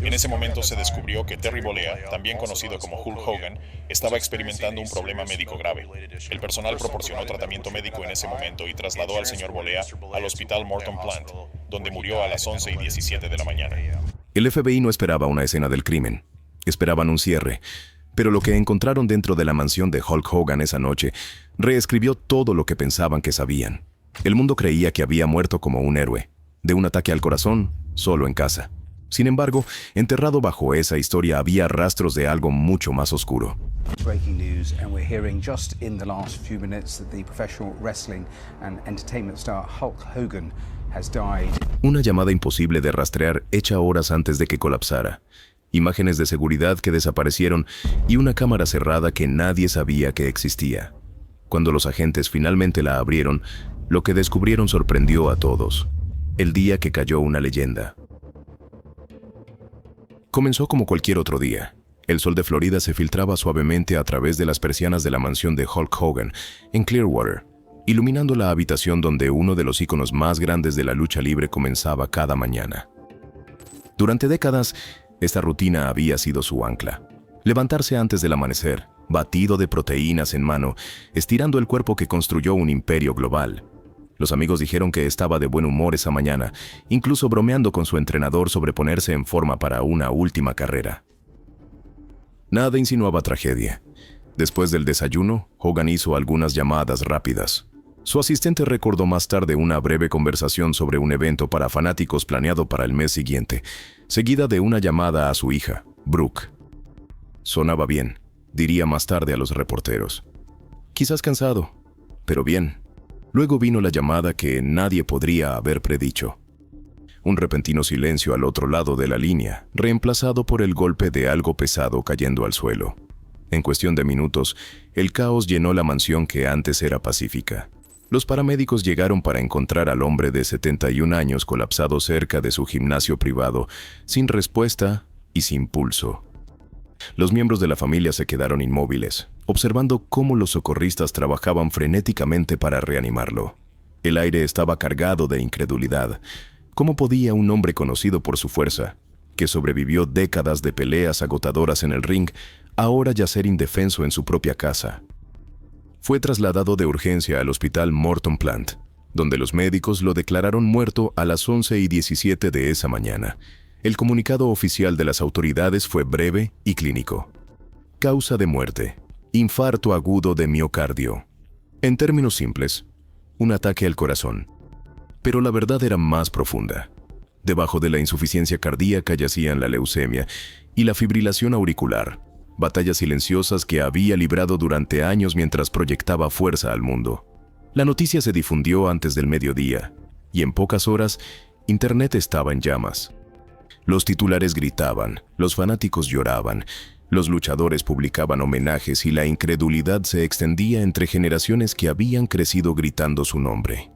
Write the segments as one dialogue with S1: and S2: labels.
S1: En ese momento se descubrió que Terry Bollea, también conocido como Hulk Hogan, estaba experimentando un problema médico grave. El personal proporcionó tratamiento médico en ese momento y trasladó al señor Bollea al hospital Morton Plant, donde murió a las 11:17 de la mañana.
S2: El FBI no esperaba una escena del crimen. Esperaban un cierre. Pero lo que encontraron dentro de la mansión de Hulk Hogan esa noche reescribió todo lo que pensaban que sabían. El mundo creía que había muerto como un héroe, de un ataque al corazón, solo en casa. Sin embargo, enterrado bajo esa historia había rastros de algo mucho más oscuro.
S3: Breaking news, and we're hearing just in the last few minutes that the professional wrestling and entertainment star Hulk Hogan has died.
S2: Una llamada imposible de rastrear hecha horas antes de que colapsara. Imágenes de seguridad que desaparecieron y una cámara cerrada que nadie sabía que existía. Cuando los agentes finalmente la abrieron, lo que descubrieron sorprendió a todos. El día que cayó una leyenda. Comenzó como cualquier otro día. El sol de Florida se filtraba suavemente a través de las persianas de la mansión de Hulk Hogan en Clearwater, iluminando la habitación donde uno de los íconos más grandes de la lucha libre comenzaba cada mañana. Durante décadas, esta rutina había sido su ancla. Levantarse antes del amanecer, batido de proteínas en mano, estirando el cuerpo que construyó un imperio global. Los amigos dijeron que estaba de buen humor esa mañana, incluso bromeando con su entrenador sobre ponerse en forma para una última carrera. Nada insinuaba tragedia. Después del desayuno, Hogan hizo algunas llamadas rápidas. Su asistente recordó más tarde una breve conversación sobre un evento para fanáticos planeado para el mes siguiente, seguida de una llamada a su hija, Brooke. Sonaba bien, diría más tarde a los reporteros. Quizás cansado, pero bien. Luego vino la llamada que nadie podría haber predicho. Un repentino silencio al otro lado de la línea, reemplazado por el golpe de algo pesado cayendo al suelo. En cuestión de minutos, el caos llenó la mansión que antes era pacífica. Los paramédicos llegaron para encontrar al hombre de 71 años colapsado cerca de su gimnasio privado, sin respuesta y sin pulso. Los miembros de la familia se quedaron inmóviles, observando cómo los socorristas trabajaban frenéticamente para reanimarlo. El aire estaba cargado de incredulidad. ¿Cómo podía un hombre conocido por su fuerza, que sobrevivió décadas de peleas agotadoras en el ring, ahora yacer indefenso en su propia casa? Fue trasladado de urgencia al hospital Morton Plant, donde los médicos lo declararon muerto a las 11:17 de esa mañana. El comunicado oficial de las autoridades fue breve y clínico. Causa de muerte: infarto agudo de miocardio. En términos simples, un ataque al corazón. Pero la verdad era más profunda. Debajo de la insuficiencia cardíaca yacían la leucemia y la fibrilación auricular, batallas silenciosas que había librado durante años mientras proyectaba fuerza al mundo. La noticia se difundió antes del mediodía, y en pocas horas, Internet estaba en llamas. Los titulares gritaban, los fanáticos lloraban, los luchadores publicaban homenajes y la incredulidad se extendía entre generaciones que habían crecido gritando su nombre.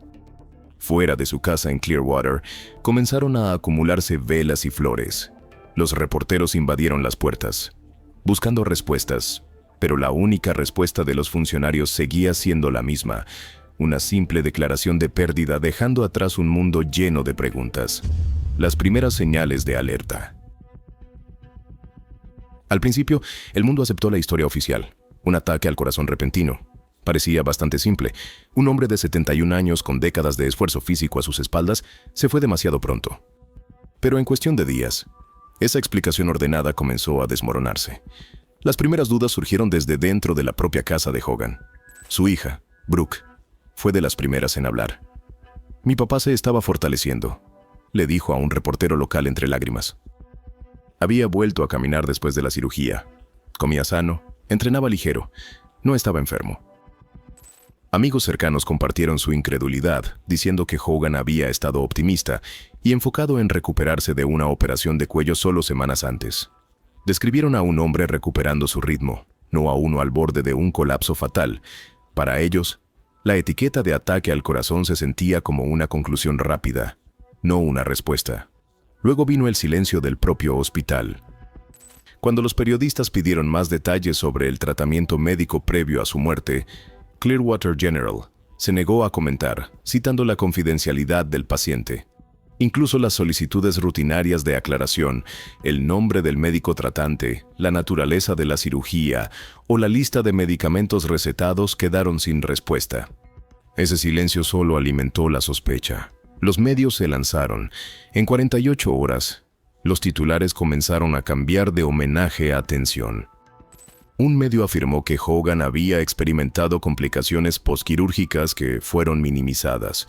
S2: Fuera de su casa en Clearwater, comenzaron a acumularse velas y flores. Los reporteros invadieron las puertas, buscando respuestas, pero la única respuesta de los funcionarios seguía siendo la misma: una simple declaración de pérdida dejando atrás un mundo lleno de preguntas. Las primeras señales de alerta. Al principio, el mundo aceptó la historia oficial: un ataque al corazón repentino. Parecía bastante simple. Un hombre de 71 años con décadas de esfuerzo físico a sus espaldas se fue demasiado pronto. Pero en cuestión de días, esa explicación ordenada comenzó a desmoronarse. Las primeras dudas surgieron desde dentro de la propia casa de Hogan. Su hija, Brooke, fue de las primeras en hablar. «Mi papá se estaba fortaleciendo», le dijo a un reportero local entre lágrimas. Había vuelto a caminar después de la cirugía. Comía sano, entrenaba ligero, no estaba enfermo. Amigos cercanos compartieron su incredulidad, diciendo que Hogan había estado optimista y enfocado en recuperarse de una operación de cuello solo semanas antes. Describieron a un hombre recuperando su ritmo, no a uno al borde de un colapso fatal. Para ellos, la etiqueta de ataque al corazón se sentía como una conclusión rápida, no una respuesta. Luego vino el silencio del propio hospital. Cuando los periodistas pidieron más detalles sobre el tratamiento médico previo a su muerte, Clearwater General se negó a comentar, citando la confidencialidad del paciente. Incluso las solicitudes rutinarias de aclaración, el nombre del médico tratante, la naturaleza de la cirugía o la lista de medicamentos recetados quedaron sin respuesta. Ese silencio solo alimentó la sospecha. Los medios se lanzaron. En 48 horas, los titulares comenzaron a cambiar de homenaje a tensión. Un medio afirmó que Hogan había experimentado complicaciones posquirúrgicas que fueron minimizadas.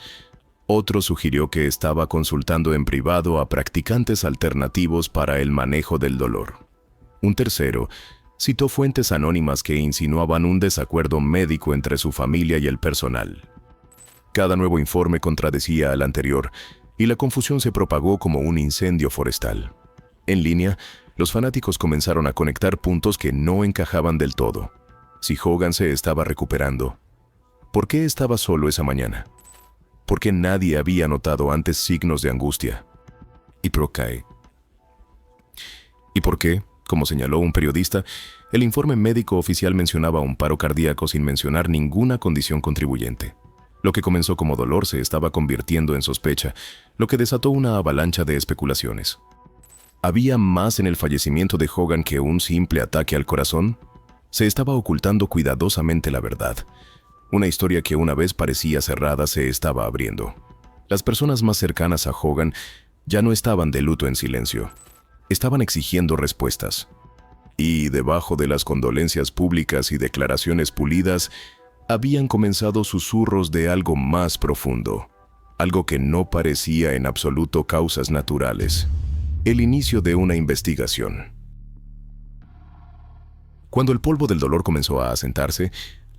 S2: Otro sugirió que estaba consultando en privado a practicantes alternativos para el manejo del dolor. Un tercero citó fuentes anónimas que insinuaban un desacuerdo médico entre su familia y el personal. Cada nuevo informe contradecía al anterior, y la confusión se propagó como un incendio forestal. En línea, los fanáticos comenzaron a conectar puntos que no encajaban del todo. Si Hogan se estaba recuperando, ¿por qué estaba solo esa mañana? ¿Por qué nadie había notado antes signos de angustia? ¿Y por qué? ¿Y por qué? Como señaló un periodista, el informe médico oficial mencionaba un paro cardíaco sin mencionar ninguna condición contribuyente. Lo que comenzó como dolor se estaba convirtiendo en sospecha, lo que desató una avalancha de especulaciones. ¿Había más en el fallecimiento de Hogan que un simple ataque al corazón? Se estaba ocultando cuidadosamente la verdad. Una historia que una vez parecía cerrada se estaba abriendo. Las personas más cercanas a Hogan ya no estaban de luto en silencio. Estaban exigiendo respuestas. Y debajo de las condolencias públicas y declaraciones pulidas, habían comenzado susurros de algo más profundo. Algo que no parecía en absoluto causas naturales. El inicio de una investigación. Cuando el polvo del dolor comenzó a asentarse,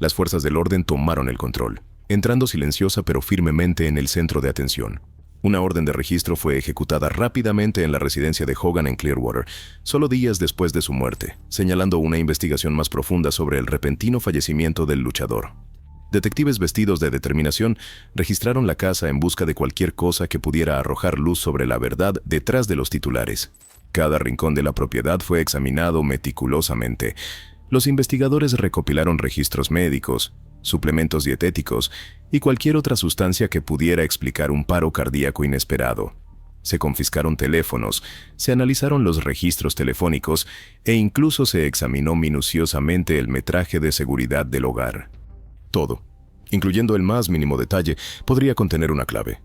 S2: las fuerzas del orden tomaron el control, entrando silenciosa pero firmemente en el centro de atención. Una orden de registro fue ejecutada rápidamente en la residencia de Hogan en Clearwater, solo días después de su muerte, señalando una investigación más profunda sobre el repentino fallecimiento del luchador. Detectives vestidos de determinación registraron la casa en busca de cualquier cosa que pudiera arrojar luz sobre la verdad detrás de los titulares. Cada rincón de la propiedad fue examinado meticulosamente. Los investigadores recopilaron registros médicos, suplementos dietéticos y cualquier otra sustancia que pudiera explicar un paro cardíaco inesperado. Se confiscaron teléfonos, se analizaron los registros telefónicos e incluso se examinó minuciosamente el metraje de seguridad del hogar. Todo, incluyendo el más mínimo detalle, podría contener una clave.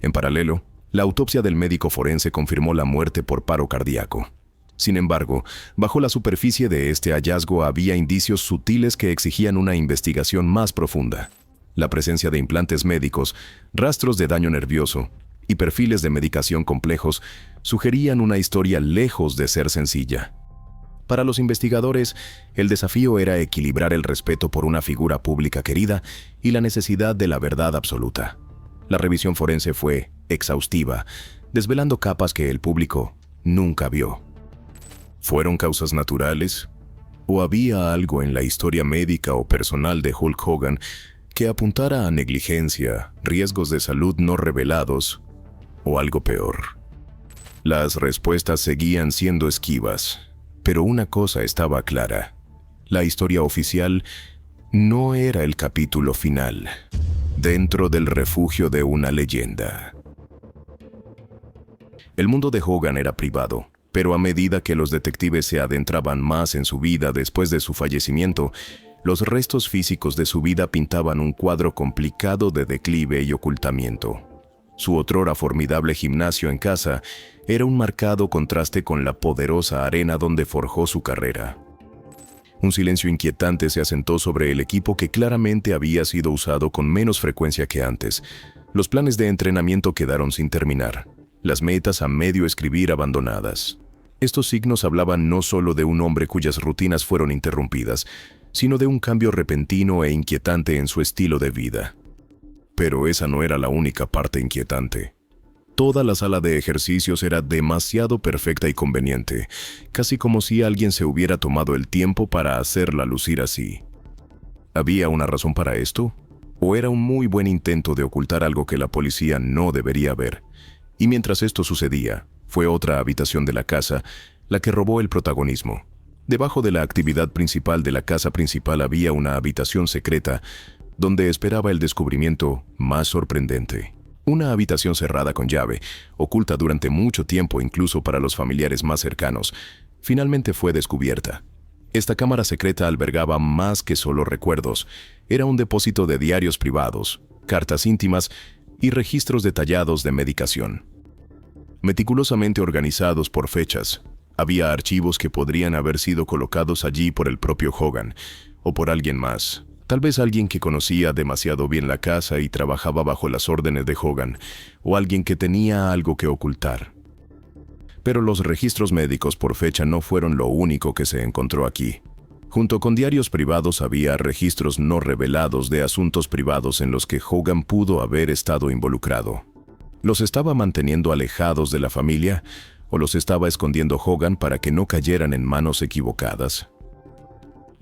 S2: En paralelo, la autopsia del médico forense confirmó la muerte por paro cardíaco. Sin embargo, bajo la superficie de este hallazgo había indicios sutiles que exigían una investigación más profunda. La presencia de implantes médicos, rastros de daño nervioso y perfiles de medicación complejos sugerían una historia lejos de ser sencilla. Para los investigadores, el desafío era equilibrar el respeto por una figura pública querida y la necesidad de la verdad absoluta. La revisión forense fue exhaustiva, desvelando capas que el público nunca vio. ¿Fueron causas naturales? ¿O había algo en la historia médica o personal de Hulk Hogan que apuntara a negligencia, riesgos de salud no revelados o algo peor? Las respuestas seguían siendo esquivas, pero una cosa estaba clara. La historia oficial no era el capítulo final, dentro del refugio de una leyenda. El mundo de Hogan era privado, pero a medida que los detectives se adentraban más en su vida después de su fallecimiento, los restos físicos de su vida pintaban un cuadro complicado de declive y ocultamiento. Su otrora formidable gimnasio en casa era un marcado contraste con la poderosa arena donde forjó su carrera. Un silencio inquietante se asentó sobre el equipo que claramente había sido usado con menos frecuencia que antes. Los planes de entrenamiento quedaron sin terminar, las metas a medio escribir abandonadas. Estos signos hablaban no solo de un hombre cuyas rutinas fueron interrumpidas, sino de un cambio repentino e inquietante en su estilo de vida. Pero esa no era la única parte inquietante. Toda la sala de ejercicios era demasiado perfecta y conveniente, casi como si alguien se hubiera tomado el tiempo para hacerla lucir así. ¿Había una razón para esto? ¿O era un muy buen intento de ocultar algo que la policía no debería ver? Y mientras esto sucedía, fue otra habitación de la casa la que robó el protagonismo. Debajo de la actividad principal de la casa principal había una habitación secreta donde esperaba el descubrimiento más sorprendente. Una habitación cerrada con llave, oculta durante mucho tiempo incluso para los familiares más cercanos, finalmente fue descubierta. Esta cámara secreta albergaba más que solo recuerdos. Era un depósito de diarios privados, cartas íntimas y registros detallados de medicación. Meticulosamente organizados por fechas, había archivos que podrían haber sido colocados allí por el propio Hogan o por alguien más. Tal vez alguien que conocía demasiado bien la casa y trabajaba bajo las órdenes de Hogan, o alguien que tenía algo que ocultar. Pero los registros médicos por fecha no fueron lo único que se encontró aquí. Junto con diarios privados había registros no revelados de asuntos privados en los que Hogan pudo haber estado involucrado. ¿Los estaba manteniendo alejados de la familia o los estaba escondiendo Hogan para que no cayeran en manos equivocadas?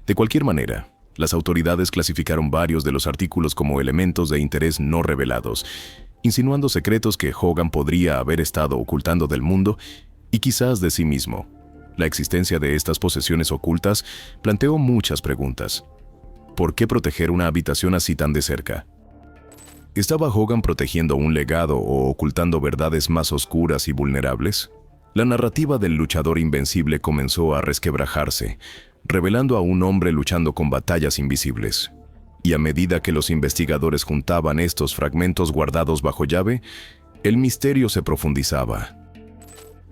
S2: De cualquier manera, las autoridades clasificaron varios de los artículos como elementos de interés no revelados, insinuando secretos que Hogan podría haber estado ocultando del mundo y quizás de sí mismo. La existencia de estas posesiones ocultas planteó muchas preguntas. ¿Por qué proteger una habitación así tan de cerca? ¿Estaba Hogan protegiendo un legado o ocultando verdades más oscuras y vulnerables? La narrativa del luchador invencible comenzó a resquebrajarse, revelando a un hombre luchando con batallas invisibles. Y a medida que los investigadores juntaban estos fragmentos guardados bajo llave, el misterio se profundizaba.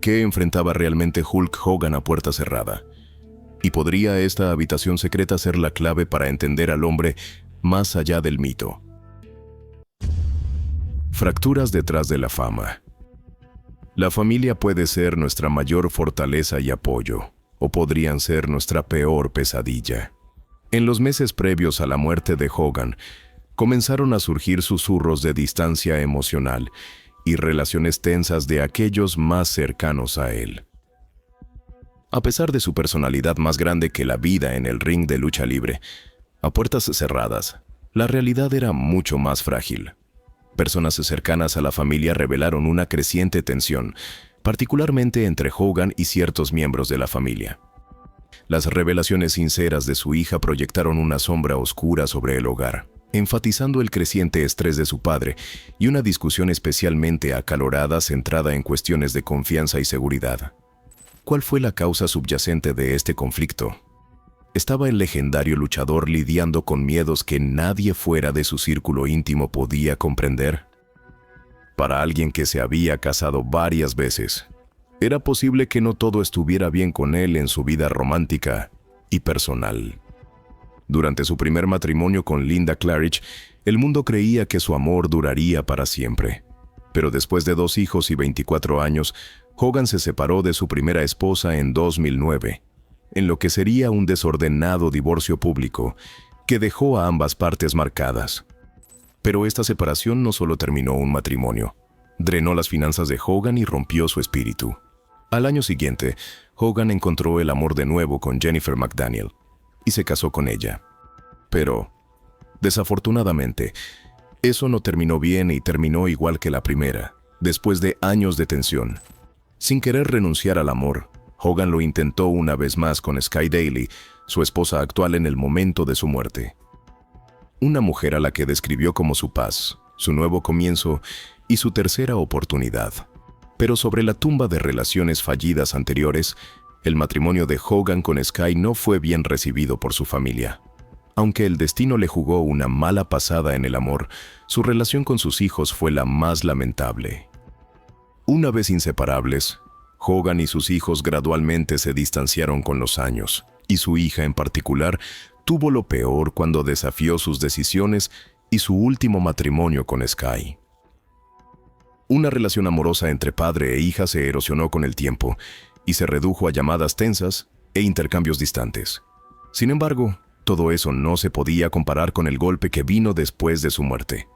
S2: ¿Qué enfrentaba realmente Hulk Hogan a puerta cerrada? ¿Y podría esta habitación secreta ser la clave para entender al hombre más allá del mito? Fracturas detrás de la fama. La familia puede ser nuestra mayor fortaleza y apoyo, o podrían ser nuestra peor pesadilla. En los meses previos a la muerte de Hogan, comenzaron a surgir susurros de distancia emocional y relaciones tensas de aquellos más cercanos a él. A pesar de su personalidad más grande que la vida en el ring de lucha libre, a puertas cerradas, la realidad era mucho más frágil. Personas cercanas a la familia revelaron una creciente tensión, particularmente entre Hogan y ciertos miembros de la familia. Las revelaciones sinceras de su hija proyectaron una sombra oscura sobre el hogar, enfatizando el creciente estrés de su padre y una discusión especialmente acalorada centrada en cuestiones de confianza y seguridad. ¿Cuál fue la causa subyacente de este conflicto? ¿Estaba el legendario luchador lidiando con miedos que nadie fuera de su círculo íntimo podía comprender? Para alguien que se había casado varias veces, era posible que no todo estuviera bien con él en su vida romántica y personal. Durante su primer matrimonio con Linda Claridge, el mundo creía que su amor duraría para siempre. Pero después de 2 hijos y 24 años, Hogan se separó de su primera esposa en 2009, en lo que sería un desordenado divorcio público que dejó a ambas partes marcadas. Pero esta separación no solo terminó un matrimonio, drenó las finanzas de Hogan y rompió su espíritu. Al año siguiente, Hogan encontró el amor de nuevo con Jennifer McDaniel y se casó con ella. Pero, desafortunadamente, eso no terminó bien y terminó igual que la primera, después de años de tensión. Sin querer renunciar al amor, Hogan lo intentó una vez más con Sky Daly, su esposa actual en el momento de su muerte. Una mujer a la que describió como su paz, su nuevo comienzo y su tercera oportunidad. Pero sobre la tumba de relaciones fallidas anteriores, el matrimonio de Hogan con Sky no fue bien recibido por su familia. Aunque el destino le jugó una mala pasada en el amor, su relación con sus hijos fue la más lamentable. Una vez inseparables, Hogan y sus hijos gradualmente se distanciaron con los años, y su hija en particular tuvo lo peor cuando desafió sus decisiones y su último matrimonio con Sky. Una relación amorosa entre padre e hija se erosionó con el tiempo y se redujo a llamadas tensas e intercambios distantes. Sin embargo, todo eso no se podía comparar con el golpe que vino después de su muerte.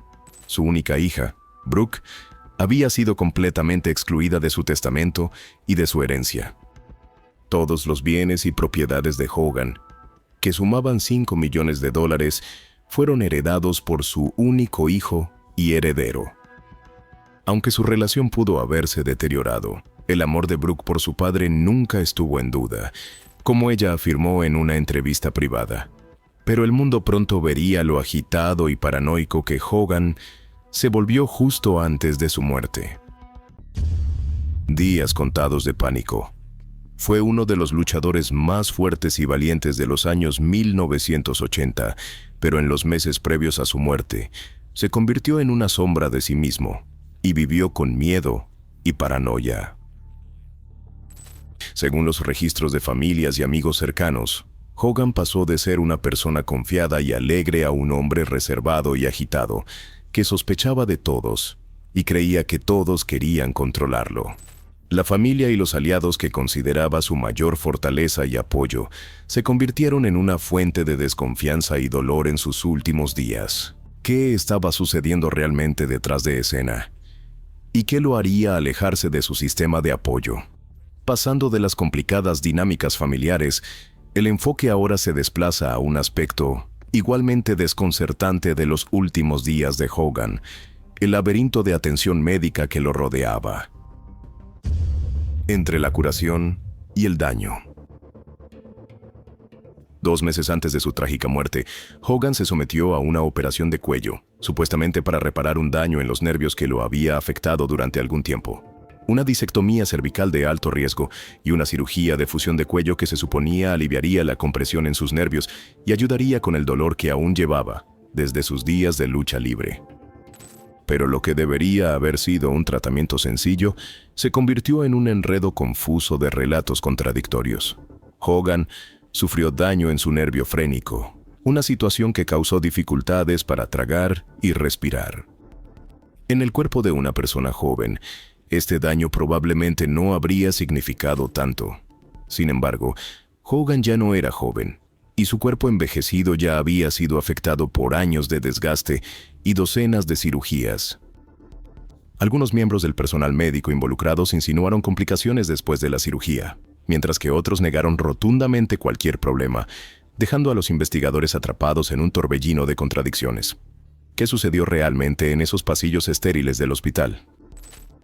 S2: Su única hija, Brooke, había sido completamente excluida de su testamento y de su herencia. Todos los bienes y propiedades de Hogan, que sumaban $5 millones, fueron heredados por su único hijo y heredero. Aunque su relación pudo haberse deteriorado, el amor de Brooke por su padre nunca estuvo en duda, como ella afirmó en una entrevista privada. Pero el mundo pronto vería lo agitado y paranoico que Hogan se volvió justo antes de su muerte. Días contados de pánico. Fue uno de los luchadores más fuertes y valientes de los años 1980, pero en los meses previos a su muerte, se convirtió en una sombra de sí mismo y vivió con miedo y paranoia. Según los registros de familias y amigos cercanos, Hogan pasó de ser una persona confiada y alegre a un hombre reservado y agitado, que sospechaba de todos y creía que todos querían controlarlo. La familia y los aliados que consideraba su mayor fortaleza y apoyo se convirtieron en una fuente de desconfianza y dolor en sus últimos días. ¿Qué estaba sucediendo realmente detrás de escena? ¿Y qué lo haría alejarse de su sistema de apoyo? Pasando de las complicadas dinámicas familiares, el enfoque ahora se desplaza a un aspecto igualmente desconcertante de los últimos días de Hogan, el laberinto de atención médica que lo rodeaba. Entre la curación y el daño. 2 meses antes de su trágica muerte, Hogan se sometió a una operación de cuello, supuestamente para reparar un daño en los nervios que lo había afectado durante algún tiempo. Una disectomía cervical de alto riesgo y una cirugía de fusión de cuello que se suponía aliviaría la compresión en sus nervios y ayudaría con el dolor que aún llevaba desde sus días de lucha libre. Pero lo que debería haber sido un tratamiento sencillo se convirtió en un enredo confuso de relatos contradictorios. Hogan sufrió daño en su nervio frénico, una situación que causó dificultades para tragar y respirar. En el cuerpo de una persona joven, este daño probablemente no habría significado tanto. Sin embargo, Hogan ya no era joven, y su cuerpo envejecido ya había sido afectado por años de desgaste y docenas de cirugías. Algunos miembros del personal médico involucrados insinuaron complicaciones después de la cirugía, mientras que otros negaron rotundamente cualquier problema, dejando a los investigadores atrapados en un torbellino de contradicciones. ¿Qué sucedió realmente en esos pasillos estériles del hospital?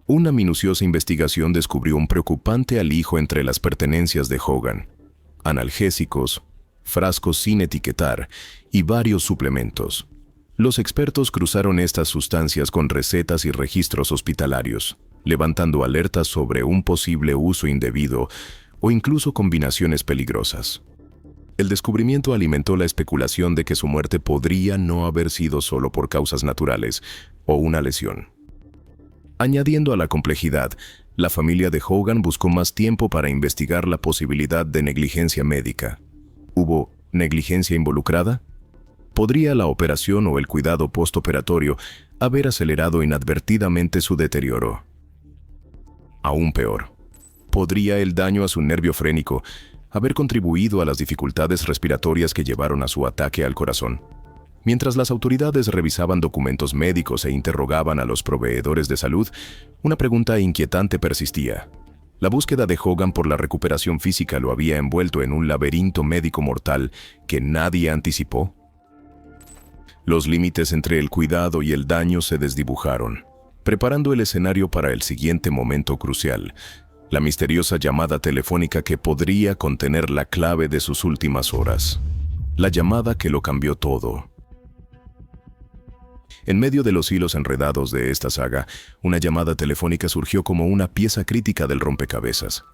S2: Una minuciosa investigación descubrió un preocupante alijo entre las pertenencias de Hogan: analgésicos, frascos sin etiquetar y varios suplementos. Los expertos cruzaron estas sustancias con recetas y registros hospitalarios, levantando alertas sobre un posible uso indebido o incluso combinaciones peligrosas. El descubrimiento alimentó la especulación de que su muerte podría no haber sido solo por causas naturales o una lesión. Añadiendo a la complejidad, la familia de Hogan buscó más tiempo para investigar la posibilidad de negligencia médica. ¿Hubo negligencia involucrada? ¿Podría la operación o el cuidado postoperatorio haber acelerado inadvertidamente su deterioro? Aún peor, ¿podría el daño a su nervio frénico haber contribuido a las dificultades respiratorias que llevaron a su ataque al corazón? Mientras las autoridades revisaban documentos médicos e interrogaban a los proveedores de salud, una pregunta inquietante persistía. La búsqueda de Hogan por la recuperación física lo había envuelto en un laberinto médico mortal que nadie anticipó. Los límites entre el cuidado y el daño se desdibujaron, preparando el escenario para el siguiente momento crucial: la misteriosa llamada telefónica que podría contener la clave de sus últimas horas. La llamada que lo cambió todo. En medio de los hilos enredados de esta saga, una llamada telefónica surgió como una pieza crítica del rompecabezas.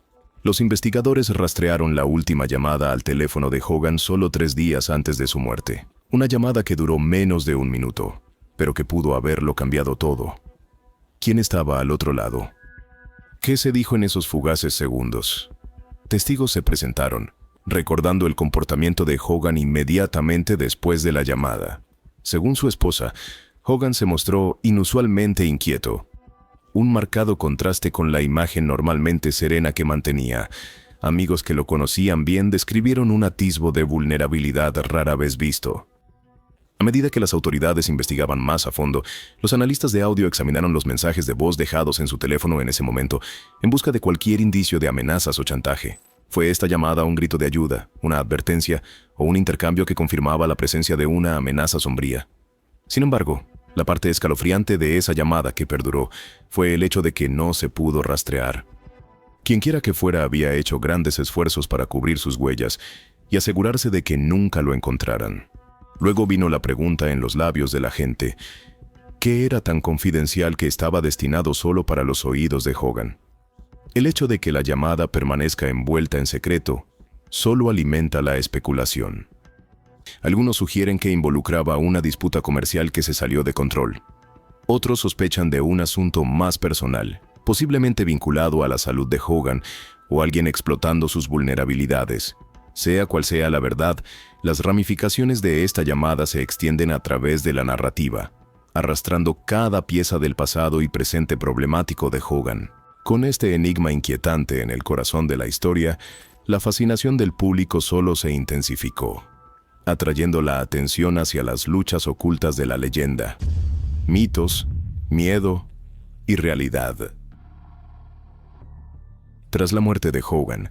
S2: Los investigadores rastrearon la última llamada al teléfono de Hogan solo 3 días antes de su muerte. Una llamada que duró menos de 1 minuto, pero que pudo haberlo cambiado todo. ¿Quién estaba al otro lado? ¿Qué se dijo en esos fugaces segundos? Testigos se presentaron, recordando el comportamiento de Hogan inmediatamente después de la llamada. Según su esposa, Hogan se mostró inusualmente inquieto, un marcado contraste con la imagen normalmente serena que mantenía. Amigos que lo conocían bien describieron un atisbo de vulnerabilidad rara vez visto. A medida que las autoridades investigaban más a fondo, los analistas de audio examinaron los mensajes de voz dejados en su teléfono en ese momento, en busca de cualquier indicio de amenazas o chantaje. ¿Fue esta llamada un grito de ayuda, una advertencia o un intercambio que confirmaba la presencia de una amenaza sombría? Sin embargo, la parte escalofriante de esa llamada que perduró fue el hecho de que no se pudo rastrear. Quienquiera que fuera había hecho grandes esfuerzos para cubrir sus huellas y asegurarse de que nunca lo encontraran. Luego vino la pregunta en los labios de la gente: ¿Qué era tan confidencial que estaba destinado solo para los oídos de Hogan? El hecho de que la llamada permanezca envuelta en secreto solo alimenta la especulación. Algunos sugieren que involucraba una disputa comercial que se salió de control. Otros sospechan de un asunto más personal, posiblemente vinculado a la salud de Hogan o alguien explotando sus vulnerabilidades. Sea cual sea la verdad, las ramificaciones de esta llamada se extienden a través de la narrativa, arrastrando cada pieza del pasado y presente problemático de Hogan. Con este enigma inquietante en el corazón de la historia, la fascinación del público solo se intensificó, atrayendo la atención hacia las luchas ocultas de la leyenda, mitos, miedo y realidad. Tras la muerte de Hogan,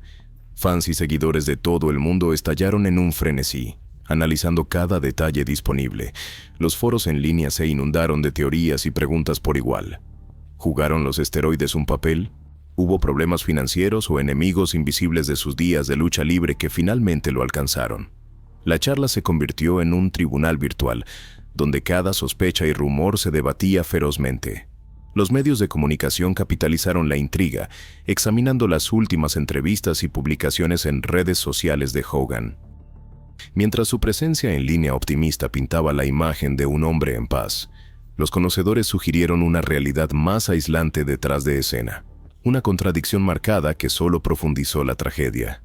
S2: fans y seguidores de todo el mundo estallaron en un frenesí, analizando cada detalle disponible. Los foros en línea se inundaron de teorías y preguntas por igual. ¿Jugaron los esteroides un papel? ¿Hubo problemas financieros o enemigos invisibles de sus días de lucha libre que finalmente lo alcanzaron? La charla se convirtió en un tribunal virtual, donde cada sospecha y rumor se debatía ferozmente. Los medios de comunicación capitalizaron la intriga, examinando las últimas entrevistas y publicaciones en redes sociales de Hogan. Mientras su presencia en línea optimista pintaba la imagen de un hombre en paz, los conocedores sugirieron una realidad más aislante detrás de escena, una contradicción marcada que solo profundizó la tragedia.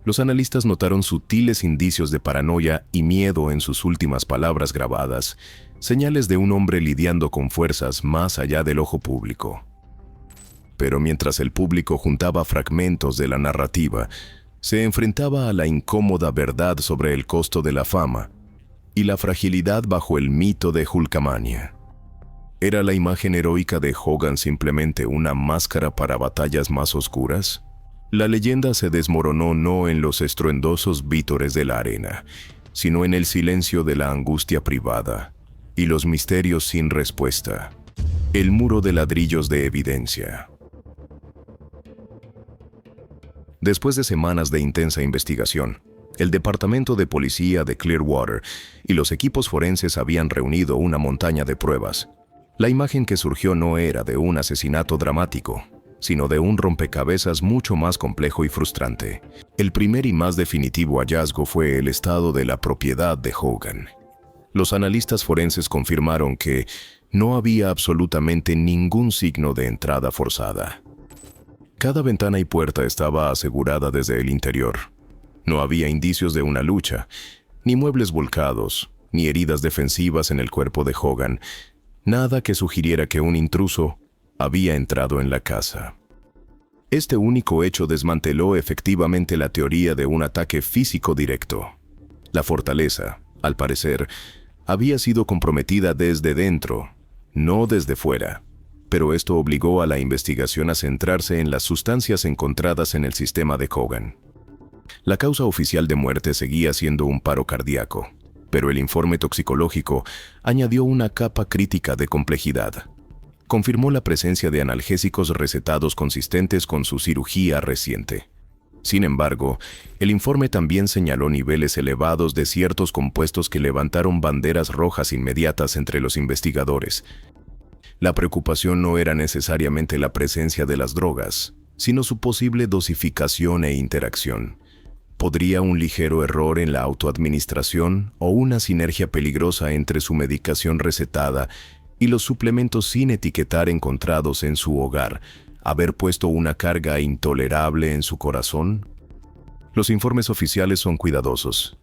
S2: Los analistas notaron sutiles indicios de paranoia y miedo en sus últimas palabras grabadas, señales de un hombre lidiando con fuerzas más allá del ojo público. Pero mientras el público juntaba fragmentos de la narrativa, se enfrentaba a la incómoda verdad sobre el costo de la fama y la fragilidad bajo el mito de Hulkamania. ¿Era la imagen heroica de Hogan simplemente una máscara para batallas más oscuras? La leyenda se desmoronó no en los estruendosos vítores de la arena, sino en el silencio de la angustia privada y los misterios sin respuesta. El muro de ladrillos de evidencia. Después de semanas de intensa investigación, el Departamento de Policía de Clearwater y los equipos forenses habían reunido una montaña de pruebas. La imagen que surgió no era de un asesinato dramático, sino de un rompecabezas mucho más complejo y frustrante. El primer y más definitivo hallazgo fue el estado de la propiedad de Hogan. Los analistas forenses confirmaron que no había absolutamente ningún signo de entrada forzada. Cada ventana y puerta estaba asegurada desde el interior. No había indicios de una lucha, ni muebles volcados, ni heridas defensivas en el cuerpo de Hogan, nada que sugiriera que un intruso había entrado en la casa. Este único hecho desmanteló efectivamente la teoría de un ataque físico directo. La fortaleza, al parecer, había sido comprometida desde dentro, no desde fuera, pero esto obligó a la investigación a centrarse en las sustancias encontradas en el sistema de Hogan. La causa oficial de muerte seguía siendo un paro cardíaco, pero el informe toxicológico añadió una capa crítica de complejidad. Confirmó la presencia de analgésicos recetados consistentes con su cirugía reciente. Sin embargo, el informe también señaló niveles elevados de ciertos compuestos que levantaron banderas rojas inmediatas entre los investigadores. La preocupación no era necesariamente la presencia de las drogas, sino su posible dosificación e interacción. ¿Podría un ligero error en la autoadministración o una sinergia peligrosa entre su medicación recetada y los suplementos sin etiquetar encontrados en su hogar haber puesto una carga intolerable en su corazón? Los informes oficiales son cuidadosos,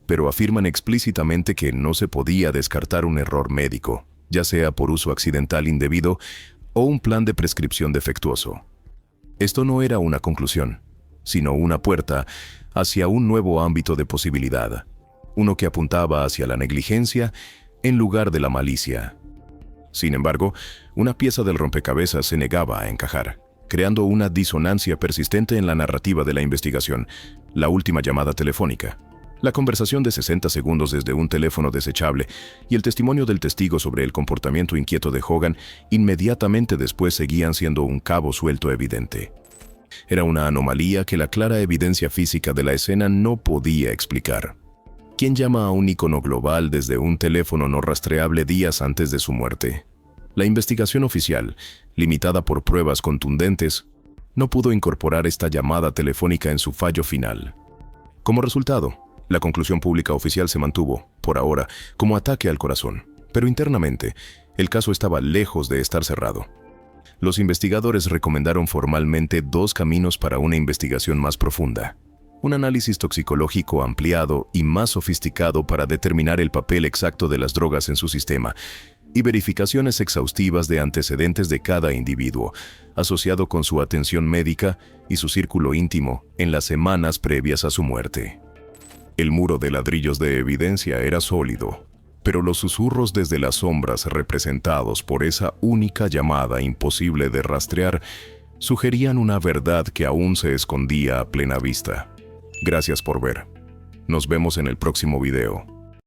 S2: pero afirman explícitamente que no se podía descartar un error médico, ya sea por uso accidental indebido o un plan de prescripción defectuoso. Esto no era una conclusión, sino una puerta hacia un nuevo ámbito de posibilidad, uno que apuntaba hacia la negligencia en lugar de la malicia. Sin embargo, una pieza del rompecabezas se negaba a encajar, creando una disonancia persistente en la narrativa de la investigación: la última llamada telefónica. La conversación de 60 segundos desde un teléfono desechable y el testimonio del testigo sobre el comportamiento inquieto de Hogan inmediatamente después seguían siendo un cabo suelto evidente. Era una anomalía que la clara evidencia física de la escena no podía explicar. ¿Quién llama a un ícono global desde un teléfono no rastreable días antes de su muerte? La investigación oficial, limitada por pruebas contundentes, no pudo incorporar esta llamada telefónica en su fallo final. Como resultado, la conclusión pública oficial se mantuvo, por ahora, como ataque al corazón, pero internamente, el caso estaba lejos de estar cerrado. Los investigadores recomendaron formalmente 2 caminos para una investigación más profunda: un análisis toxicológico ampliado y más sofisticado para determinar el papel exacto de las drogas en su sistema, y verificaciones exhaustivas de antecedentes de cada individuo, asociado con su atención médica y su círculo íntimo en las semanas previas a su muerte. El muro de ladrillos de evidencia era sólido, pero los susurros desde las sombras representados por esa única llamada imposible de rastrear sugerían una verdad que aún se escondía a plena vista. Gracias por ver. Nos vemos en el próximo video.